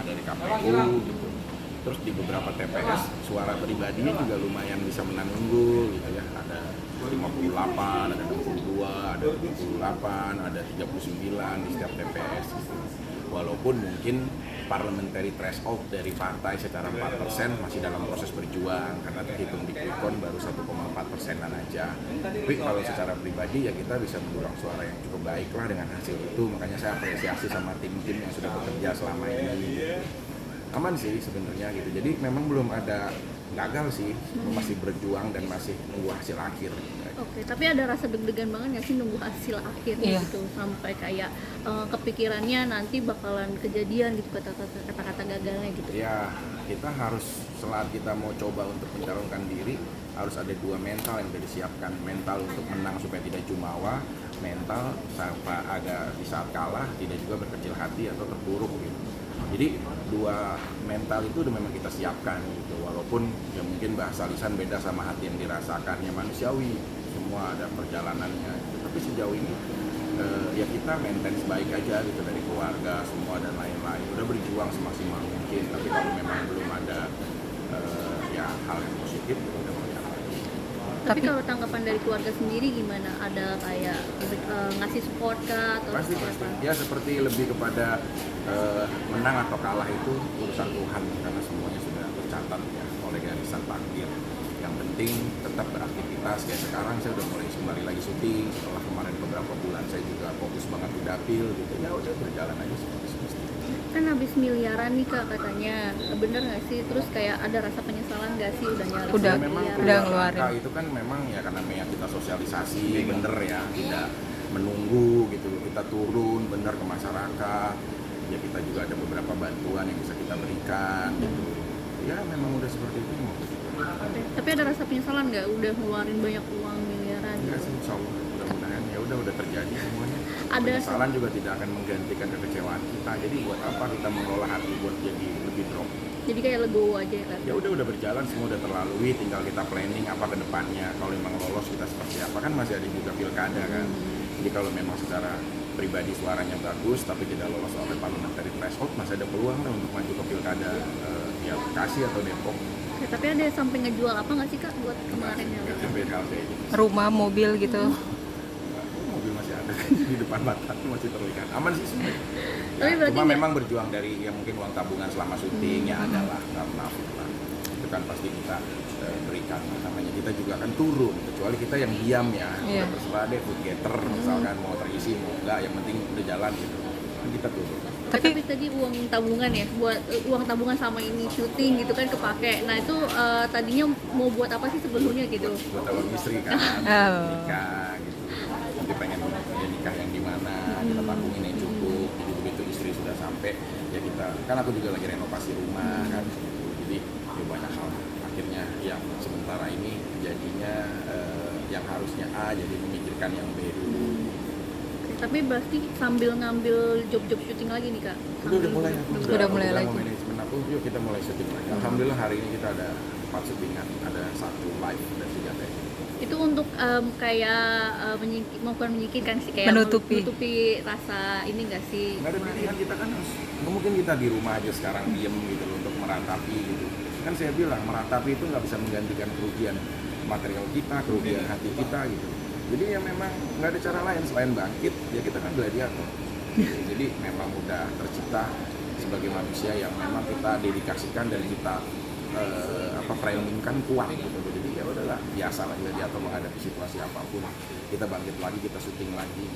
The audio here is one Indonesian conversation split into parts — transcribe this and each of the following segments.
dari KPU gitu. Terus di beberapa TPS suara pribadinya juga lumayan bisa menang unggul gitu ya. Ada 58, ada 62, ada 78, ada 39 di setiap TPS gitu. Walaupun mungkin parliamentary threshold dari partai secara 4% masih dalam proses berjuang karena terhitung di quick count baru 1,4%-an aja. Tapi kalau secara pribadi ya kita bisa mendulang suara yang cukup baik lah dengan hasil itu. Makanya saya apresiasi sama tim-tim yang sudah bekerja selama ini gitu. Aman sih sebenarnya gitu. Jadi memang belum ada gagal sih, masih berjuang dan masih nunggu hasil akhir. Oke, tapi ada rasa deg-degan banget nggak sih nunggu hasil akhirnya gitu sampai kayak kepikirannya nanti bakalan kejadian gitu kata-kata gagalnya gitu. Ya, kita harus saat kita mau coba untuk mencalonkan diri harus ada dua mental yang sudah disiapkan. Mental untuk menang supaya tidak jumawa, mental sampai agak di saat kalah tidak juga berkecil hati atau terpuruk gitu. Jadi dua mental itu udah memang kita siapkan gitu. Walaupun ya mungkin bahasa lisan beda sama hati yang dirasakannya, manusiawi, semua ada perjalanannya gitu. Tapi sejauh ini ya kita maintain baik aja gitu dari keluarga semua dan lain-lain. Udah berjuang semaksimal mungkin. Tapi kalau memang belum ada ya hal yang positif udah berjalan. Tapi kalau tanggapan dari keluarga sendiri gimana? Ada kayak ngasih support kah atau Pasti. Ya seperti lebih kepada menang atau kalah itu urusan Tuhan karena semuanya sudah tercatat ya oleh garisan takdir. Yang penting tetap beraktivitas. Kayak sekarang saya udah mulai kembali lagi syuting. Setelah kemarin beberapa bulan saya juga fokus banget di dapil gitu. Ya udah berjalan aja seperti semestinya. kan habis miliaran nih kak katanya, bener nggak sih? Terus kayak ada rasa penyesalan nggak sih udah nyari Udah, ya, memang miliaran? udah ngeluarin. angka itu kan memang ya karena kita sosialisasi bener ya, tidak menunggu gitu, kita turun bener ke masyarakat. Ya kita juga ada beberapa bantuan yang bisa kita berikan gitu. Ya memang udah seperti itu. Oke. Tapi ada rasa penyesalan nggak udah ngeluarin banyak uang miliaran? Enggak sih, insya Allah mudah-mudahan ya udah terjadi semuanya. Ada Penyesalan juga tidak akan menggantikan kekecewaan kita. Jadi buat apa kita mengelola hati buat jadi lebih drop? jadi kayak legowo aja ya kan? Ya udah berjalan, semua udah terlalui, tinggal kita planning apa ke depannya. Kalau memang lolos kita seperti apa, kan masih ada juga pilkada kan. Jadi kalau memang secara pribadi suaranya bagus tapi tidak lolos oleh parliamentary threshold, masih ada peluang lah untuk maju ke pilkada ya Bekasi atau Depok. Oke, tapi ada sampai ngejual apa nggak sih kak buat kemarin ya? Nggak sampai hal kayak gitu. Rumah, mobil gitu. Mobil masih ada di depan mata, masih terlihat aman sih sebenarnya. Tapi Ya, berarti cuma nggak- memang berjuang dari yang mungkin uang tabungan selama syuting ya adalah nggak munafik lah. Itu kan pasti kita berikan, namanya kita juga akan turun, kecuali kita yang diam ya. Iya. Udah terserah deh, food getter misalkan mau terisi mau enggak, yang penting udah jalan gitu. Kan kita turun. Tapi tadi uang tabungan ya, buat uang tabungan sama ini syuting gitu kan kepake. Nah itu tadinya mau buat apa sih sebelumnya gitu? Buat calon istri kan, Oh. nikah gitu. Nanti pengen ya nikah yang di mana, kita tabungin yang cukup. Jadi begitu istri sudah sampai, ya kita, kan aku juga lagi renovasi rumah kan. Jadi ya banyak hal. Akhirnya yang sementara ini jadinya yang harusnya A jadi memikirkan yang B dulu. Tapi berarti sambil ngambil job-job syuting lagi nih kak? Udah mulai. Udah mulai lagi. Mau manajemen aku, yuk kita mulai syuting lagi. Alhamdulillah hari ini kita ada 4 syutingan, ada 1 live dan 3 take. Itu untuk kayak bukan menyingkirkan sih, kayak Menutupi rasa ini nggak sih? Nggak ada pilihan, kita kan harus, nggak mungkin kita di rumah aja sekarang diem gitu loh untuk meratapi gitu. Kan saya bilang meratapi itu nggak bisa menggantikan kerugian material kita, kerugian hati kita gitu. Jadi ya memang nggak ada cara lain selain bangkit, ya kita kan gladiator. Jadi memang udah tercipta sebagai manusia yang memang kita dedikasikan dan kita framingkan kuat gitu. Jadi ya udahlah, biasa lah gladiator menghadapi situasi apapun. Kita bangkit lagi, kita syuting lagi.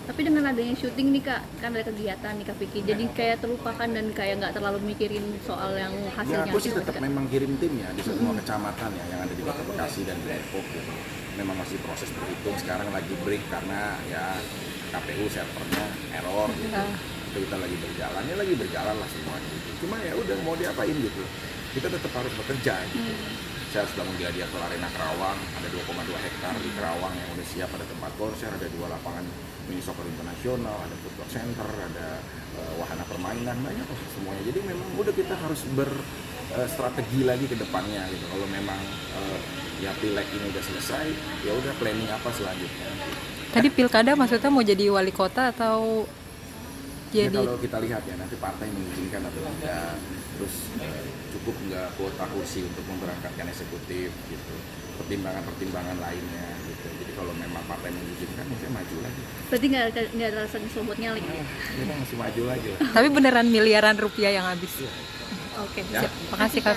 Tapi dengan adanya syuting nih kak, kan ada kegiatan nih kak Vicky, jadi kayak terlupakan dan kayak nggak terlalu mikirin soal yang Ya hasilnya. aku sih gitu, tetap Kak. memang kirim tim ya di semua kecamatan ya yang ada di Kota Bekasi dan Depok gitu. Memang masih proses berhitung, sekarang lagi break karena ya KPU servernya error gitu. Itu kita lagi berjalan lah semua gitu. Cuma ya udah mau diapain gitu. Kita tetap harus bekerja gitu. Saya sudah Gladiator Arena Kerawang, ada 2,2 hektar di Kerawang yang udah siap, ada tempat konser, ada 2 lapangan mini soccer internasional, ada food court center, ada wahana permainan, banyak kok semuanya. Jadi memang udah kita harus berstrategi lagi ke depannya gitu. Kalau memang ya pileg ini udah selesai, ya udah planning apa selanjutnya. Tadi pilkada maksudnya mau jadi wali kota atau Ya, Jadi kalau kita lihat ya nanti partai mengizinkan atau tidak, terus cukup nggak kuota kursi untuk memberangkatkan eksekutif gitu, pertimbangan-pertimbangan lainnya gitu. Jadi kalau memang partai mengizinkan, ya saya maju lagi. Berarti nggak ada rasa diselobotnya lagi. Kita masih maju lagi lah. tapi beneran miliaran rupiah yang habis. Oke. Ya. Makasih Kak.